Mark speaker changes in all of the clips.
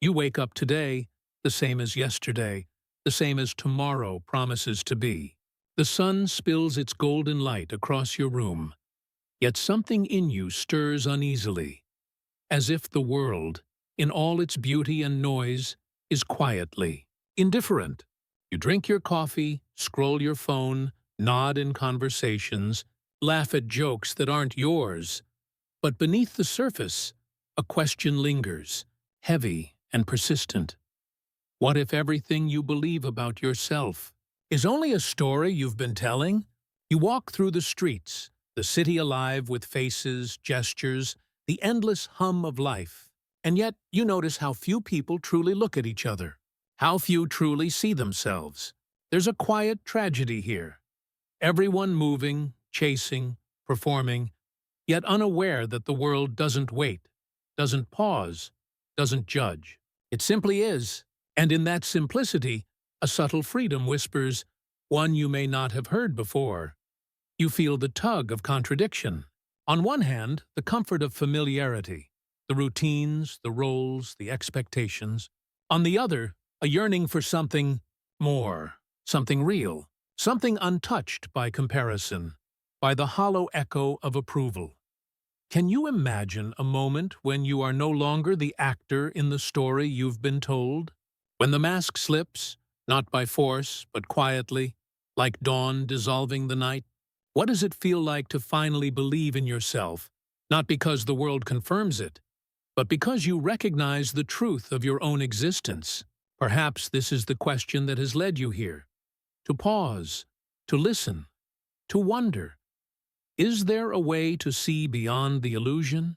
Speaker 1: You wake up today, the same as yesterday, the same as tomorrow promises to be. The sun spills its golden light across your room, yet something in you stirs uneasily, as if the world, in all its beauty and noise, is quietly indifferent. You drink your coffee, scroll your phone, nod in conversations, laugh at jokes that aren't yours. But beneath the surface, a question lingers, heavy and persistent. What if everything you believe about yourself is only a story you've been telling? You walk through the streets, the city alive with faces, gestures, the endless hum of life. And yet you notice how few people truly look at each other, how few truly see themselves. There's a quiet tragedy here. Everyone moving, chasing, performing, yet unaware that the world doesn't wait, doesn't pause, doesn't judge. It simply is. And in that simplicity, a subtle freedom whispers, one you may not have heard before. You feel the tug of contradiction. On one hand, the comfort of familiarity, the routines, the roles, the expectations. On the other, a yearning for something more, something real, something untouched by comparison, by the hollow echo of approval. Can you imagine a moment when you are no longer the actor in the story you've been told? When the mask slips, not by force, but quietly, like dawn dissolving the night? What does it feel like to finally believe in yourself, not because the world confirms it, but because you recognize the truth of your own existence? Perhaps this is the question that has led you here. To pause, to listen, to wonder. Is there a way to see beyond the illusion?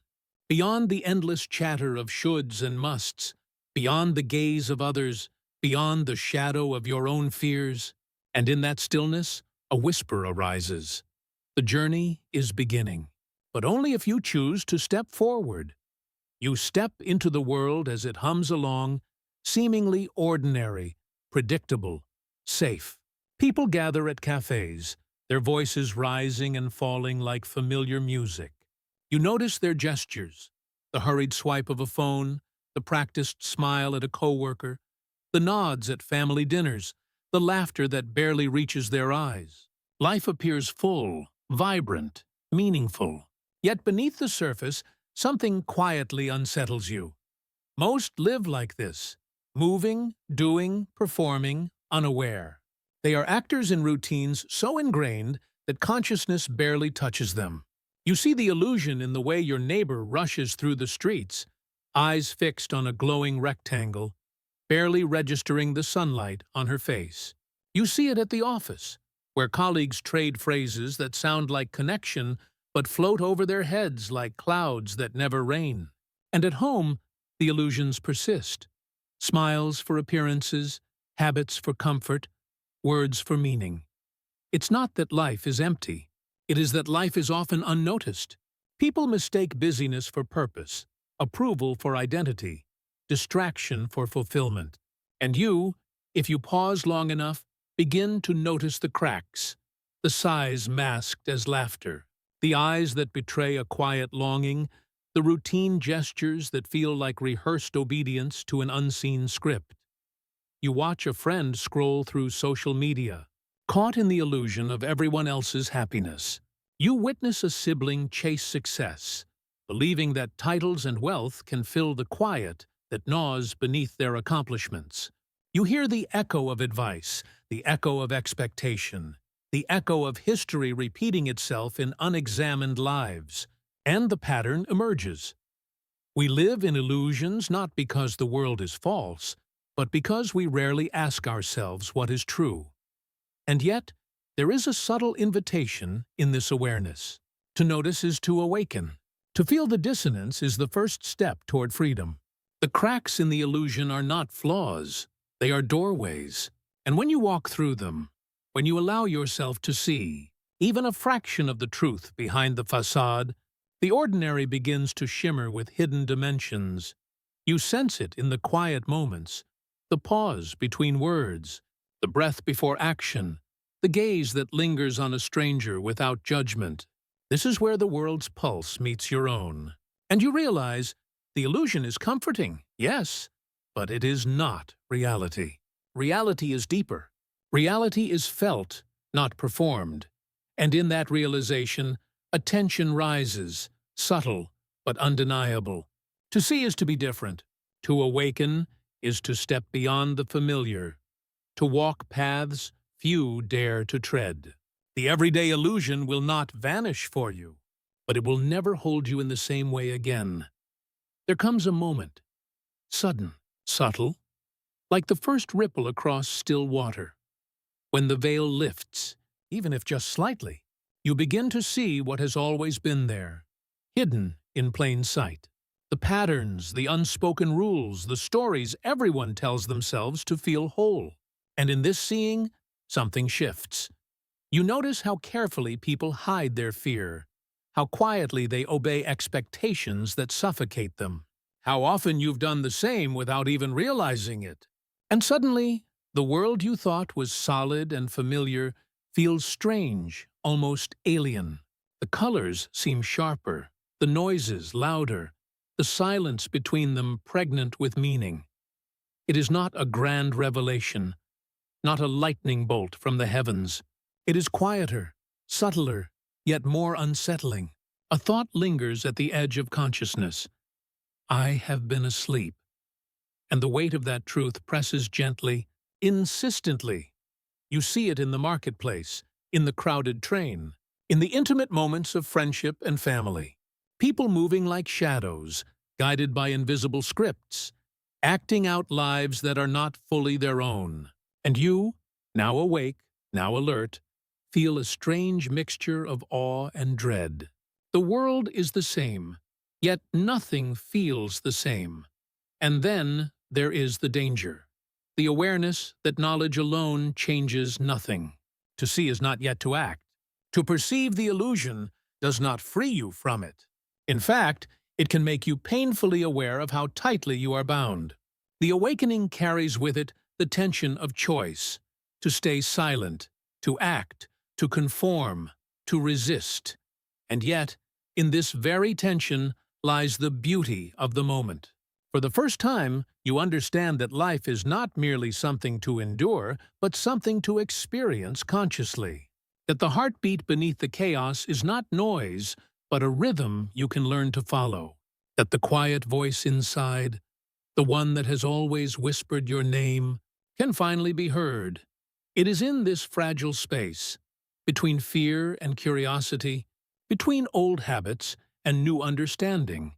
Speaker 1: Beyond the endless chatter of shoulds and musts, beyond the gaze of others, beyond the shadow of your own fears? And in that stillness, a whisper arises. The journey is beginning, but only if you choose to step forward. You step into the world as it hums along, seemingly ordinary, predictable, safe. People gather at cafes, their voices rising and falling like familiar music. You notice their gestures, the hurried swipe of a phone, the practiced smile at a coworker, the nods at family dinners, the laughter that barely reaches their eyes. Life appears full, vibrant, meaningful. Yet beneath the surface, something quietly unsettles you. Most live like this, moving, doing, performing, unaware. They are actors in routines so ingrained that consciousness barely touches them. You see the illusion in the way your neighbor rushes through the streets, eyes fixed on a glowing rectangle, barely registering the sunlight on her face. You see it at the office, where colleagues trade phrases that sound like connection but float over their heads like clouds that never rain. And at home, the illusions persist. Smiles for appearances, habits for comfort, words for meaning. It's not that life is empty. It is that life is often unnoticed. People mistake busyness for purpose, approval for identity, distraction for fulfillment. And you, if you pause long enough, begin to notice the cracks, the sighs masked as laughter, the eyes that betray a quiet longing, the routine gestures that feel like rehearsed obedience to an unseen script. You watch a friend scroll through social media, caught in the illusion of everyone else's happiness. You witness a sibling chase success, believing that titles and wealth can fill the quiet that gnaws beneath their accomplishments. You hear the echo of advice, the echo of expectation, the echo of history repeating itself in unexamined lives, and the pattern emerges. We live in illusions not because the world is false, but because we rarely ask ourselves what is true. And yet, there is a subtle invitation in this awareness. To notice is to awaken. To feel the dissonance is the first step toward freedom. The cracks in the illusion are not flaws, they are doorways. And when you walk through them, when you allow yourself to see even a fraction of the truth behind the facade, the ordinary begins to shimmer with hidden dimensions. You sense it in the quiet moments, the pause between words, the breath before action, the gaze that lingers on a stranger without judgment. This is where the world's pulse meets your own. And you realize the illusion is comforting, yes, but it is not reality. Reality is deeper. Reality is felt, not performed. And in that realization, a tension rises, subtle but undeniable. To see is to be different. To awaken is to step beyond the familiar, to walk paths few dare to tread. The everyday illusion will not vanish for you, but it will never hold you in the same way again. There comes a moment, sudden, subtle, like the first ripple across still water. When the veil lifts, even if just slightly, you begin to see what has always been there, hidden in plain sight. The patterns, the unspoken rules, the stories everyone tells themselves to feel whole. And in this seeing, something shifts. You notice how carefully people hide their fear, how quietly they obey expectations that suffocate them, how often you've done the same without even realizing it. And suddenly, the world you thought was solid and familiar feels strange, almost alien. The colors seem sharper, the noises louder, the silence between them pregnant with meaning. It is not a grand revelation, not a lightning bolt from the heavens. It is quieter, subtler, yet more unsettling. A thought lingers at the edge of consciousness. I have been asleep. And the weight of that truth presses gently, insistently. You see it in the marketplace, in the crowded train, in the intimate moments of friendship and family. People moving like shadows, guided by invisible scripts, acting out lives that are not fully their own. And you, now awake, now alert, feel a strange mixture of awe and dread. The world is the same, yet nothing feels the same. And then there is the danger, the awareness that knowledge alone changes nothing. To see is not yet to act. To perceive the illusion does not free you from it. In fact, it can make you painfully aware of how tightly you are bound. The awakening carries with it the tension of choice, to stay silent, to act, to conform, to resist. And yet, in this very tension lies the beauty of the moment. For the first time, you understand that life is not merely something to endure, but something to experience consciously. That the heartbeat beneath the chaos is not noise, but a rhythm you can learn to follow. That the quiet voice inside, the one that has always whispered your name, can finally be heard. It is in this fragile space, between fear and curiosity, between old habits and new understanding,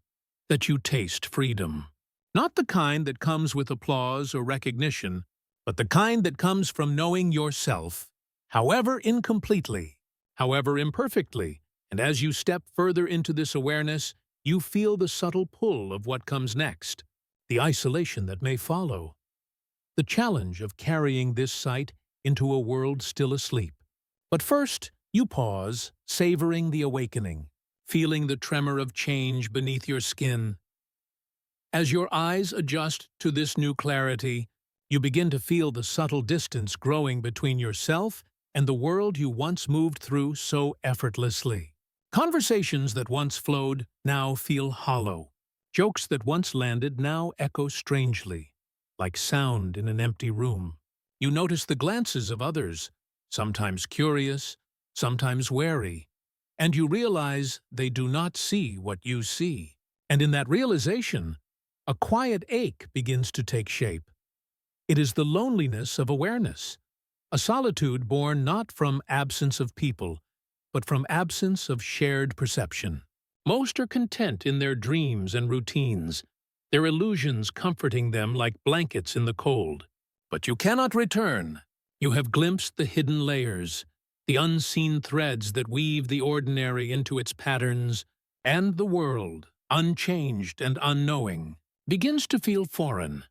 Speaker 1: that you taste freedom. Not the kind that comes with applause or recognition, but the kind that comes from knowing yourself, however incompletely, however imperfectly. And as you step further into this awareness, you feel the subtle pull of what comes next, the isolation that may follow, the challenge of carrying this sight into a world still asleep. But first, you pause, savoring the awakening, feeling the tremor of change beneath your skin. As your eyes adjust to this new clarity, you begin to feel the subtle distance growing between yourself and the world you once moved through so effortlessly. Conversations that once flowed now feel hollow. Jokes that once landed now echo strangely, like sound in an empty room. You notice the glances of others, sometimes curious, sometimes wary, and you realize they do not see what you see. And in that realization, a quiet ache begins to take shape. It is the loneliness of awareness, a solitude born not from absence of people, but from absence of shared perception. Most are content in their dreams and routines, their illusions comforting them like blankets in the cold. But you cannot return. You have glimpsed the hidden layers, the unseen threads that weave the ordinary into its patterns, and the world, unchanged and unknowing, begins to feel foreign.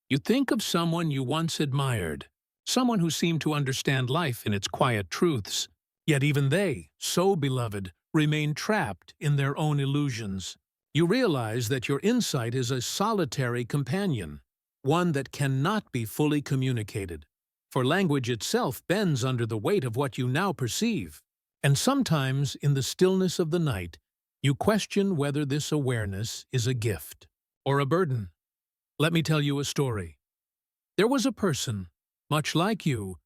Speaker 1: You think of someone you once admired, someone who seemed to understand life in its quiet truths, yet even they, so beloved, remain trapped in their own illusions. You realize that your insight is a solitary companion, one that cannot be fully communicated, for language itself bends under the weight of what you now perceive. And sometimes, in the stillness of the night, you question whether this awareness is a gift or a burden. Let me tell you a story. There was a person, much like you,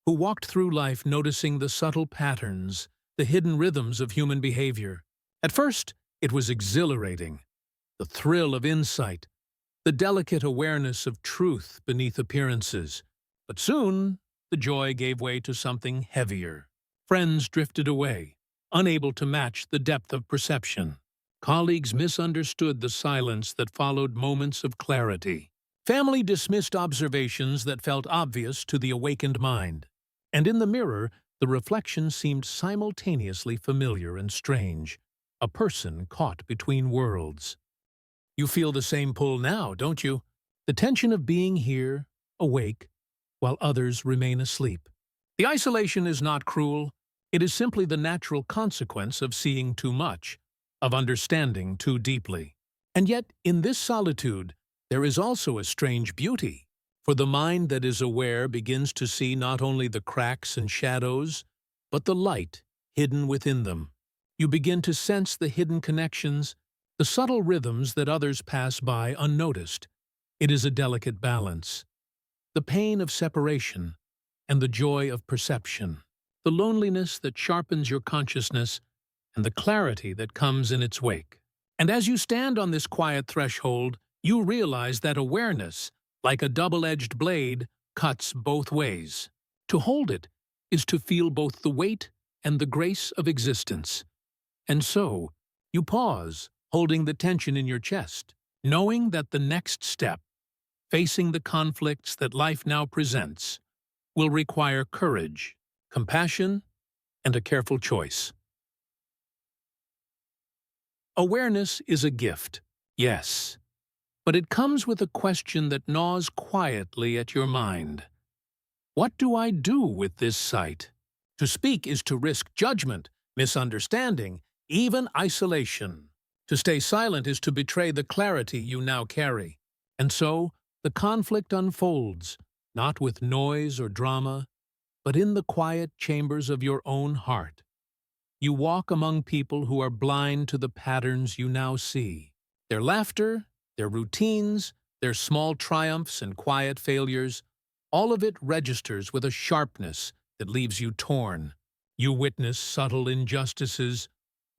Speaker 1: who walked through life noticing the subtle patterns, the hidden rhythms of human behavior. At first, it was exhilarating, the thrill of insight, the delicate awareness of truth beneath appearances. But soon, the joy gave way to something heavier. Friends drifted away, unable to match the depth of perception. Colleagues misunderstood the silence that followed moments of clarity. Family dismissed observations that felt obvious to the awakened mind. And in the mirror, the reflection seemed simultaneously familiar and strange, a person caught between worlds. You feel the same pull now, don't you? The tension of being here, awake, while others remain asleep. The isolation is not cruel. It is simply the natural consequence of seeing too much, of understanding too deeply. And yet, in this solitude, there is also a strange beauty, for the mind that is aware begins to see not only the cracks and shadows, but the light hidden within them. You begin to sense the hidden connections, the subtle rhythms that others pass by unnoticed. It is a delicate balance. The pain of separation and the joy of perception, the loneliness that sharpens your consciousness and the clarity that comes in its wake. And as you stand on this quiet threshold, you realize that awareness, like a double-edged blade, cuts both ways. To hold it is to feel both the weight and the grace of existence. And so, you pause, holding the tension in your chest, knowing that the next step, facing the conflicts that life now presents, will require courage, compassion, and a careful choice. Awareness is a gift, yes, but it comes with a question that gnaws quietly at your mind. What do I do with this sight? To speak is to risk judgment, misunderstanding, even isolation. To stay silent is to betray the clarity you now carry. And so, the conflict unfolds, not with noise or drama, but in the quiet chambers of your own heart. You walk among people who are blind to the patterns you now see. Their laughter, their routines, their small triumphs and quiet failures, all of it registers with a sharpness that leaves you torn. You witness subtle injustices,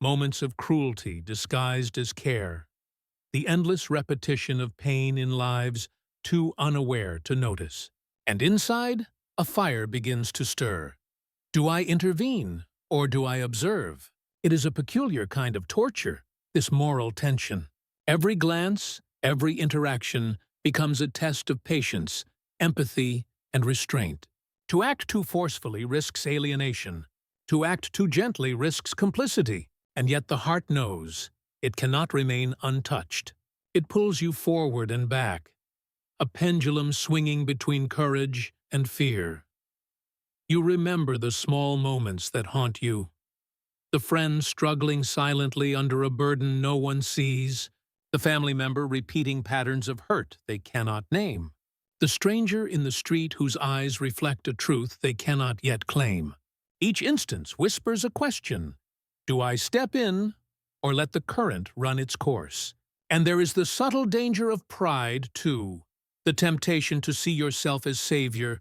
Speaker 1: moments of cruelty disguised as care, the endless repetition of pain in lives too unaware to notice. And inside, a fire begins to stir. Do I intervene, or do I observe? It is a peculiar kind of torture, this moral tension. Every glance, every interaction becomes a test of patience, empathy, and restraint. To act too forcefully risks alienation. To act too gently risks complicity. And yet the heart knows it cannot remain untouched. It pulls you forward and back, a pendulum swinging between courage and fear. You remember the small moments that haunt you, the friend struggling silently under a burden no one sees, the family member repeating patterns of hurt they cannot name, the stranger in the street whose eyes reflect a truth they cannot yet claim. Each instance whispers a question. Do I step in, or let the current run its course? And there is the subtle danger of pride, too, the temptation to see yourself as savior,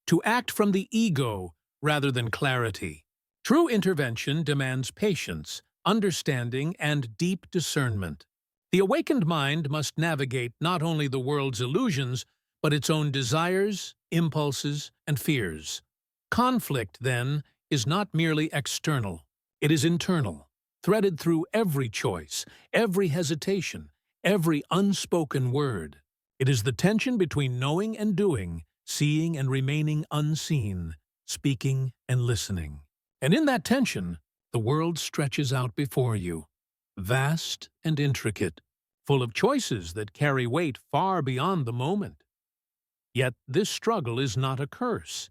Speaker 1: to act from the ego rather than clarity. True intervention demands patience, understanding, and deep discernment. The awakened mind must navigate not only the world's illusions, but its own desires, impulses, and fears. Conflict, then, is not merely external. It is internal, threaded through every choice, every hesitation, every unspoken word. It is the tension between knowing and doing, seeing and remaining unseen, speaking and listening. And in that tension, the world stretches out before you, vast and intricate, full of choices that carry weight far beyond the moment. Yet this struggle is not a curse.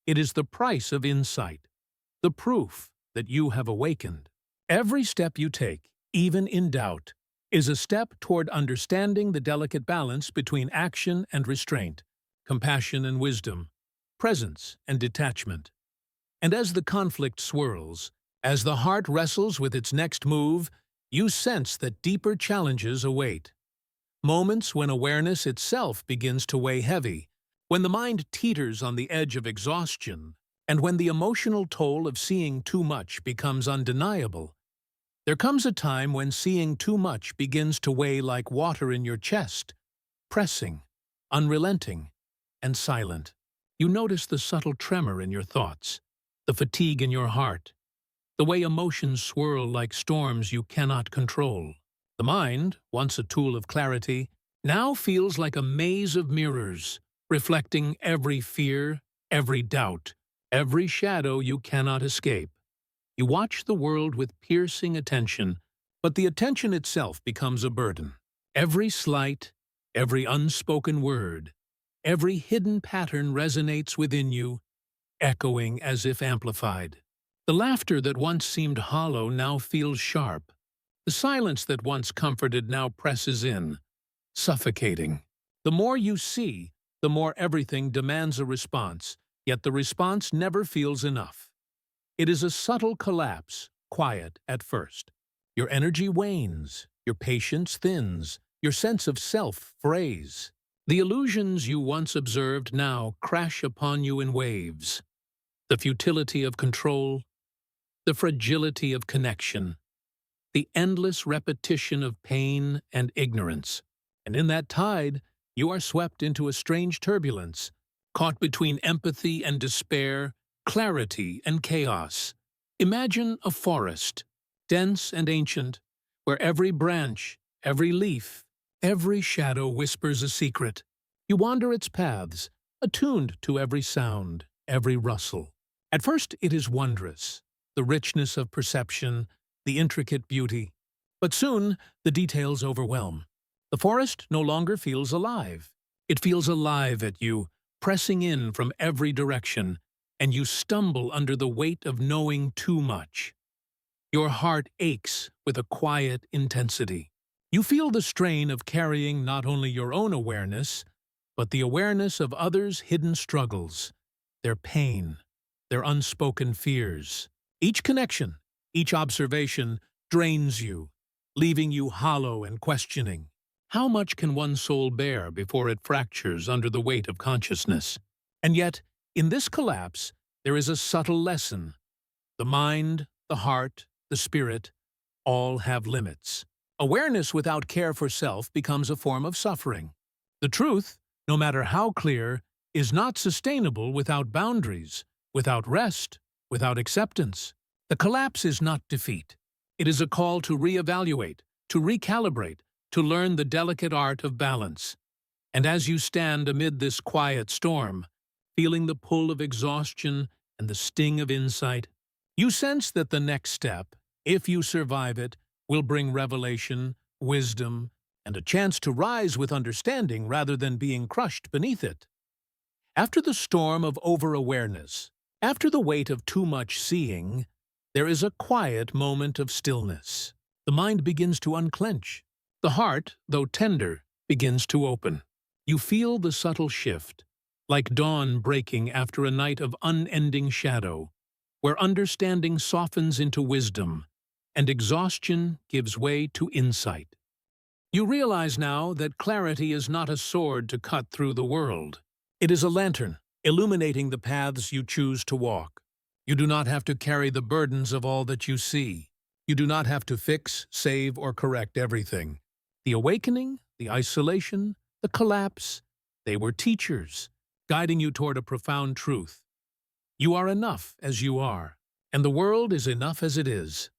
Speaker 1: It is the price of insight, the proof that you have awakened. Every step you take, even in doubt, is a step toward understanding the delicate balance between action and restraint, compassion and wisdom, presence and detachment. And as the conflict swirls, as the heart wrestles with its next move, you sense that deeper challenges await. moments when awareness itself begins to weigh heavy, when the mind teeters on the edge of exhaustion, and when the emotional toll of seeing too much becomes undeniable. There comes a time when seeing too much begins to weigh like water in your chest, pressing, unrelenting, and silent. You notice the subtle tremor in your thoughts, the fatigue in your heart, the way emotions swirl like storms you cannot control. The mind, once a tool of clarity, now feels like a maze of mirrors, reflecting every fear, every doubt, every shadow you cannot escape. You watch the world with piercing attention, but the attention itself becomes a burden. Every slight, every unspoken word, every hidden pattern resonates within you, echoing as if amplified. The laughter that once seemed hollow now feels sharp. The silence that once comforted now presses in, suffocating. The more you see, the more everything demands a response, yet the response never feels enough. It is a subtle collapse, quiet at first. Your energy wanes, your patience thins, your sense of self frays. The illusions you once observed now crash upon you in waves. The futility of control, the fragility of connection, the endless repetition of pain and ignorance. And in that tide, you are swept into a strange turbulence, caught between empathy and despair, clarity and chaos. Imagine a forest, dense and ancient, where every branch, every leaf, every shadow whispers a secret. You wander its paths, attuned to every sound, every rustle. At first it is wondrous, the richness of perception, the intricate beauty. But soon the details overwhelm. The forest no longer feels alive. It feels alive at you, pressing in from every direction, and you stumble under the weight of knowing too much. Your heart aches with a quiet intensity. You feel the strain of carrying not only your own awareness, but the awareness of others' hidden struggles, their pain, their unspoken fears. Each connection, each observation drains you, leaving you hollow and questioning. How much can one soul bear before it fractures under the weight of consciousness? And yet, in this collapse, there is a subtle lesson. The mind, the heart, the spirit, all have limits. Awareness without care for self becomes a form of suffering. The truth, no matter how clear, is not sustainable without boundaries, without rest, without acceptance. The collapse is not defeat. It is a call to reevaluate, to recalibrate, to learn the delicate art of balance. And as you stand amid this quiet storm, feeling the pull of exhaustion and the sting of insight, you sense that the next step, if you survive it, will bring revelation, wisdom, and a chance to rise with understanding rather than being crushed beneath it. After the storm of over-awareness, after the weight of too much seeing, there is a quiet moment of stillness. The mind begins to unclench. The heart, though tender, begins to open. You feel the subtle shift, like dawn breaking after a night of unending shadow, where understanding softens into wisdom, and exhaustion gives way to insight. You realize now that clarity is not a sword to cut through the world. It is a lantern, illuminating the paths you choose to walk. You do not have to carry the burdens of all that you see. You do not have to fix, save, or correct everything. The awakening, the isolation, the collapse, they were teachers, guiding you toward a profound truth. You are enough as you are, and the world is enough as it is.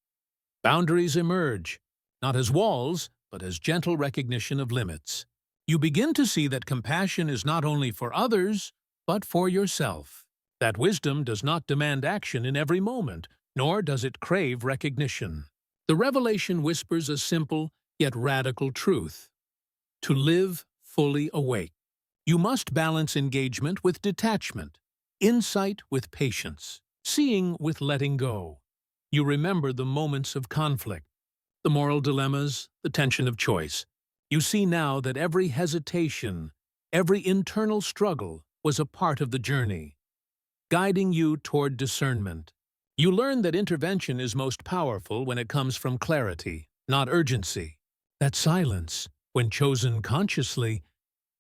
Speaker 1: Boundaries emerge, not as walls, but as gentle recognition of limits. You begin to see that compassion is not only for others, but for yourself. That wisdom does not demand action in every moment, nor does it crave recognition. The revelation whispers a simple, yet radical truth. To live fully awake, you must balance engagement with detachment, insight with patience, seeing with letting go. You remember the moments of conflict, the moral dilemmas, the tension of choice. You see now that every hesitation, every internal struggle was a part of the journey, guiding you toward discernment. You learn that intervention is most powerful when it comes from clarity, not urgency. That silence, when chosen consciously,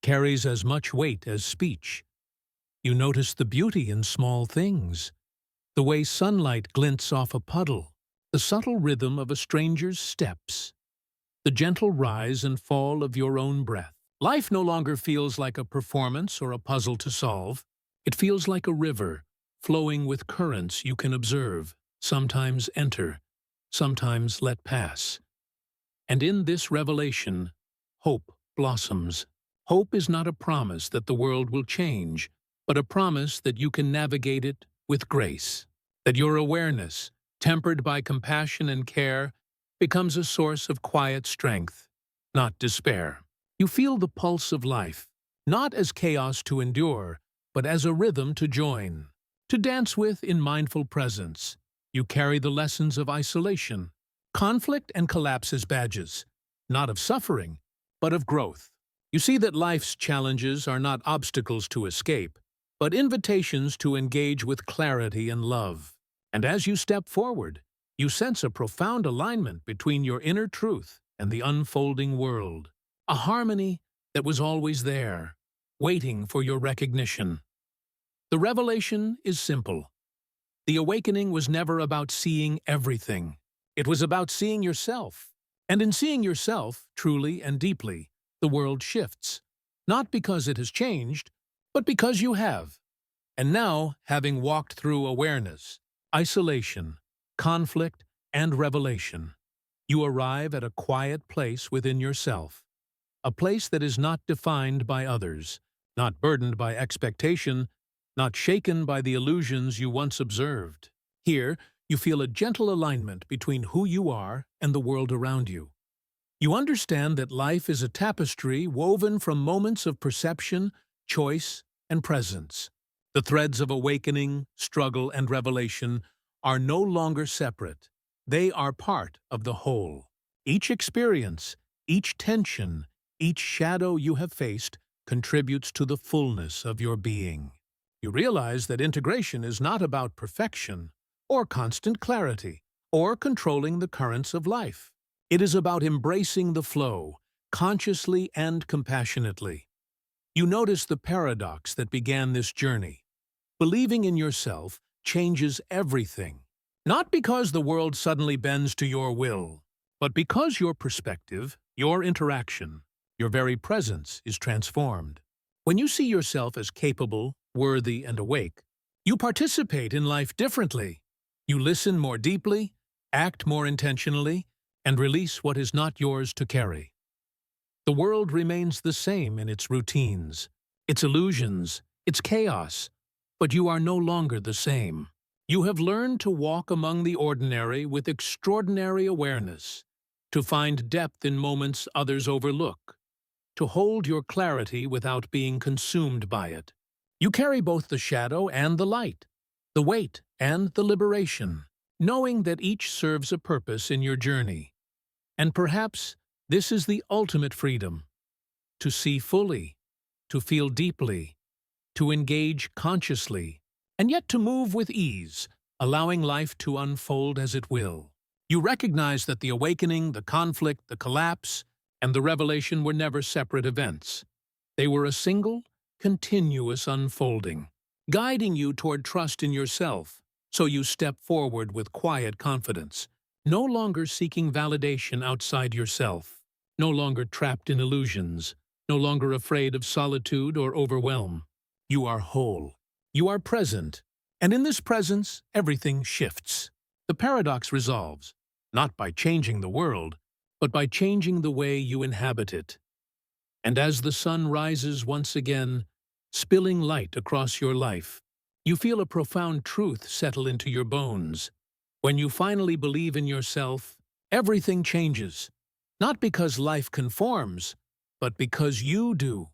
Speaker 1: carries as much weight as speech. You notice the beauty in small things, the way sunlight glints off a puddle, the subtle rhythm of a stranger's steps, the gentle rise and fall of your own breath. Life no longer feels like a performance or a puzzle to solve. It feels like a river, flowing with currents you can observe, sometimes enter, sometimes let pass. And in this revelation, hope blossoms. Hope is not a promise that the world will change, but a promise that you can navigate it with grace, that your awareness, tempered by compassion and care, becomes a source of quiet strength, not despair. You feel the pulse of life, not as chaos to endure, but as a rhythm to join, to dance with in mindful presence. You carry the lessons of isolation, conflict and collapse as badges, not of suffering, but of growth. You see that life's challenges are not obstacles to escape, but invitations to engage with clarity and love. And as you step forward, you sense a profound alignment between your inner truth and the unfolding world, a harmony that was always there, waiting for your recognition. The revelation is simple. The awakening was never about seeing everything. It was about seeing yourself. And in seeing yourself, truly and deeply, the world shifts. Not because it has changed, but because you have. And now, having walked through awareness, isolation, conflict, and revelation, you arrive at a quiet place within yourself, a place that is not defined by others, not burdened by expectation, not shaken by the illusions you once observed. Here, you feel a gentle alignment between who you are and the world around you. You understand that life is a tapestry woven from moments of perception, choice, and presence. The threads of awakening, struggle, and revelation are no longer separate. They are part of the whole. Each experience, each tension, each shadow you have faced contributes to the fullness of your being. You realize that integration is not about perfection, or constant clarity, or controlling the currents of life. It is about embracing the flow, consciously and compassionately. You notice the paradox that began this journey. Believing in yourself changes everything, not because the world suddenly bends to your will, but because your perspective, your interaction, your very presence is transformed. When you see yourself as capable, worthy, and awake, you participate in life differently. You listen more deeply, act more intentionally, and release what is not yours to carry. The world remains the same in its routines, its illusions, its chaos, but you are no longer the same. You have learned to walk among the ordinary with extraordinary awareness, to find depth in moments others overlook, to hold your clarity without being consumed by it. You carry both the shadow and the light, the weight and the liberation, knowing that each serves a purpose in your journey. And perhaps this is the ultimate freedom: to see fully, to feel deeply, to engage consciously, and yet to move with ease, allowing life to unfold as it will. You recognize that the awakening, the conflict, the collapse, and the revelation were never separate events. They were a single, continuous unfolding, guiding you toward trust in yourself, so you step forward with quiet confidence, no longer seeking validation outside yourself, no longer trapped in illusions, no longer afraid of solitude or overwhelm. You are whole. You are present. And in this presence, everything shifts. The paradox resolves, not by changing the world, but by changing the way you inhabit it. And as the sun rises once again, spilling light across your life, you feel a profound truth settle into your bones. When you finally believe in yourself, everything changes, not because life conforms, but because you do.